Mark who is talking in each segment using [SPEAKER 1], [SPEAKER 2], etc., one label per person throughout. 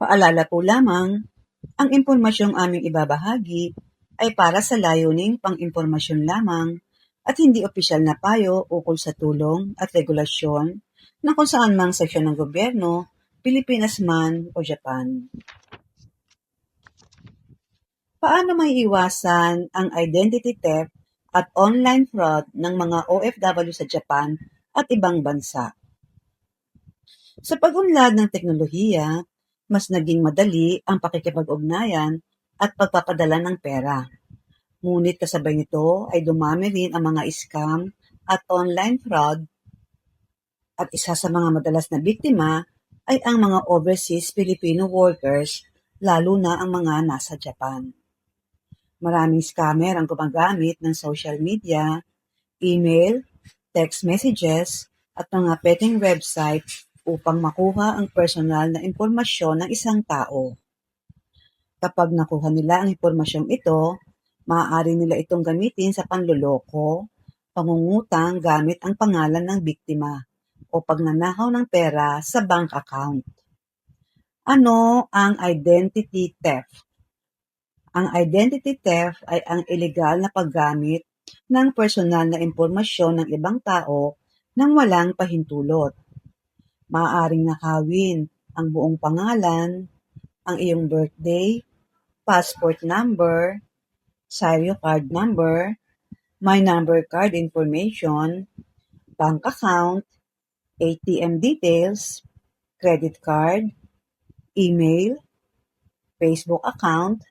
[SPEAKER 1] Paalala po lamang, ang impormasyong aming ibabahagi ay para sa layuning pang-impormasyon lamang at hindi opisyal na payo ukol sa tulong at regulasyon ng kung saan mang seksyon ng gobyerno, Pilipinas man o Japan. Paano maiiwasan ang identity theft at online fraud ng mga OFW sa Japan at ibang bansa? Sa pag-unlad ng teknolohiya, mas naging madali ang pakikipag-ugnayan at pagpapadala ng pera. Ngunit kasabay nito ay dumami rin ang mga scam at online fraud at isa sa mga madalas na biktima ay ang mga overseas Filipino workers, lalo na ang mga nasa Japan. Maraming scammer ang gumagamit ng social media, email, text messages, at mga petting website upang makuha ang personal na impormasyon ng isang tao. Kapag nakuha nila ang impormasyong ito, maaari nila itong gamitin sa panloloko, pangungutang gamit ang pangalan ng biktima, o pagnanakaw ng pera sa bank account. Ano ang identity theft? Ang identity theft ay ang ilegal na paggamit ng personal na impormasyon ng ibang tao nang walang pahintulot. Maaaring nakawin ang buong pangalan, ang iyong birthday, passport number, Sayo card number, my number card information, bank account, ATM details, credit card, email, Facebook account,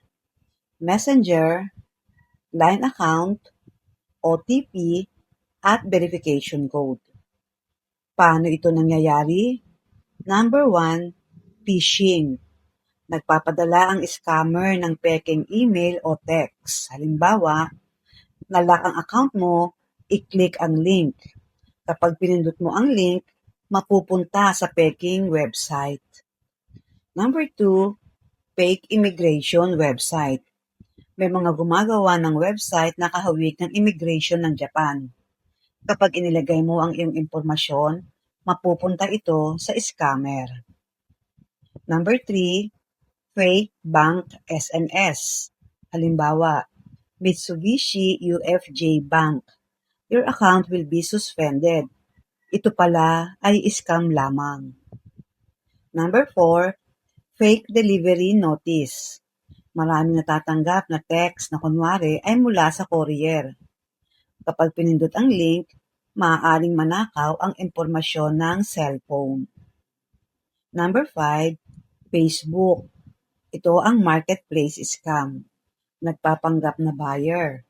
[SPEAKER 1] Messenger, Line account, OTP, at verification code. Paano ito nangyayari? Number 1, phishing. Nagpapadala ang scammer ng pekeng email o text. Halimbawa, na-lock ang account mo, i-click ang link. Kapag pinindot mo ang link, mapupunta sa peking website. Number 2, fake immigration website. May mga gumagawa ng website na kahawig ng immigration ng Japan. Kapag inilagay mo ang iyong impormasyon, mapupunta ito sa scammer. Number 3, fake bank SMS. Halimbawa, Mitsubishi UFJ Bank. Your account will be suspended. Ito pala ay scam lamang. Number 4, fake delivery notice. Maraming natatanggap na text na kunwari ay mula sa courier. Kapag pinindot ang link, maaaring manakaw ang impormasyon ng cellphone. Number 5, Facebook. Ito ang marketplace scam. Nagpapanggap na buyer.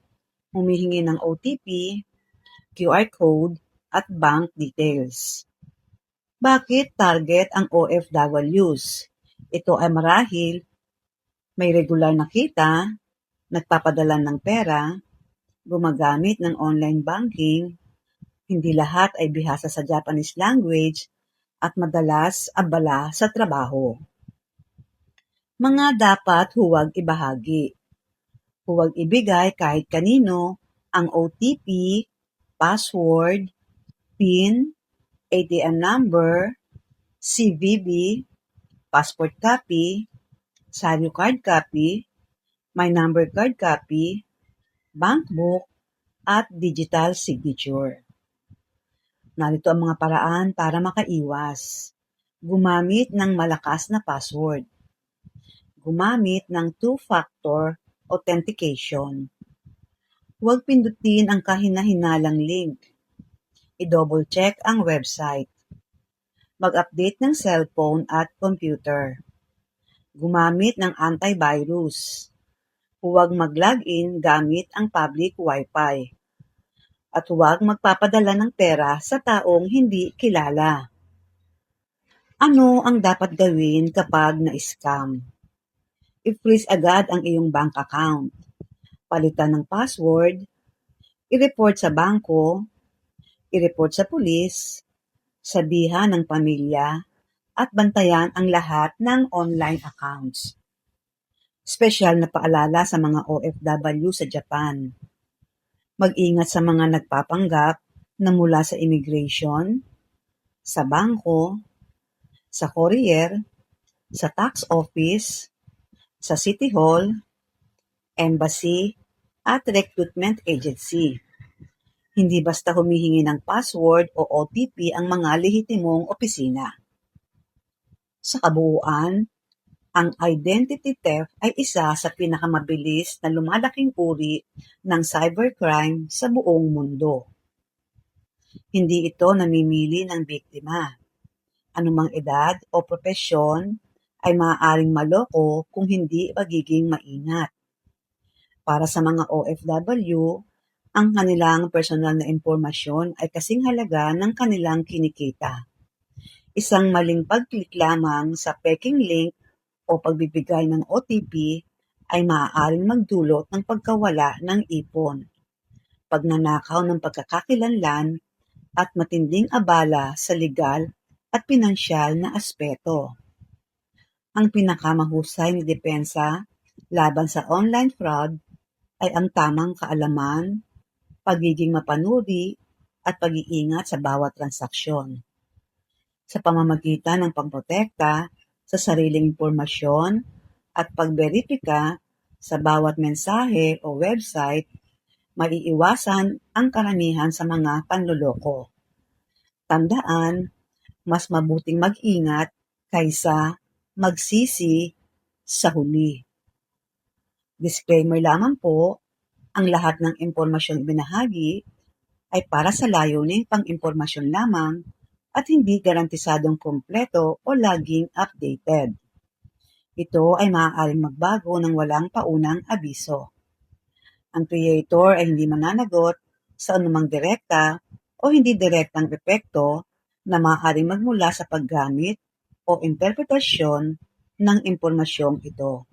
[SPEAKER 1] Humihingi ng OTP, QR code, at bank details. Bakit target ang OFWs? Ito ay marahil may regular na kita, nagpapadala ng pera, gumagamit ng online banking, hindi lahat ay bihasa sa Japanese language, at madalas abala sa trabaho. Mga dapat huwag ibahagi. Huwag ibigay kahit kanino ang OTP, password, PIN, ATM number, CVV, passport copy, Sayo card copy, my number card copy, bank book, at digital signature. Narito ang mga paraan para makaiwas. Gumamit ng malakas na password. Gumamit ng two-factor authentication. Huwag pindutin ang kahina-hinalang link. I-double check ang website. Mag-update ng cellphone at computer. Gumamit ng antivirus. Huwag mag-login gamit ang public wifi. At huwag magpapadala ng pera sa taong hindi kilala. Ano ang dapat gawin kapag na-scam? I-freeze agad ang iyong bank account. Palitan ng password. I-report sa bangko. I-report sa pulis. Sabihan ng pamilya. At bantayan ang lahat ng online accounts. Espesyal na paalala sa mga OFW sa Japan. Mag-ingat sa mga nagpapanggap na mula sa immigration, sa bangko, sa courier, sa tax office, sa City Hall, embassy, at recruitment agency. Hindi basta humihingi ng password o OTP ang mga lehitimong opisina. Sa kabuuan, ang identity theft ay isa sa pinakamabilis na lumalaking uri ng cybercrime sa buong mundo. Hindi ito namimili ng biktima. Anumang edad o propesyon ay maaaring maloko kung hindi magiging maingat. Para sa mga OFW, ang kanilang personal na impormasyon ay kasing halaga ng kanilang kinikita. Isang maling pag-click lamang sa peking link o pagbibigay ng OTP ay maaaring magdulot ng pagkawala ng ipon, pagnanakaw ng pagkakakilanlan at matinding abala sa legal at pinansyal na aspeto. Ang pinakamahusay na depensa laban sa online fraud ay ang tamang kaalaman, pagiging mapanuri at pag-iingat sa bawat transaksyon. Sa pamamagitan ng pagprotekta sa sariling impormasyon at pagberipika sa bawat mensahe o website, maiiwasan ang karamihan sa mga panloloko. Tandaan, mas mabuting mag-ingat kaysa magsisi sa huli. Disclaimer lamang po, ang lahat ng impormasyong binahagi ay para sa layuning pang-impormasyon lamang at hindi garantisadong kumpleto o laging updated. Ito ay maaaring magbago ng walang paunang abiso. Ang creator ay hindi mananagot sa anumang direkta o hindi direktang epekto na maaaring magmula sa paggamit o interpretasyon ng impormasyong ito.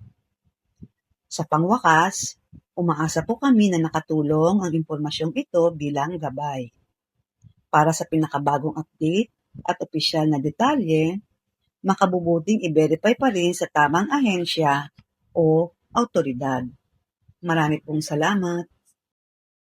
[SPEAKER 1] Sa pangwakas, umaasa po kami na nakatulong ang impormasyong ito bilang gabay. Para sa pinakabagong update at opisyal na detalye, makabubuting i-verify pa rin sa tamang ahensya o awtoridad. Marami pong salamat.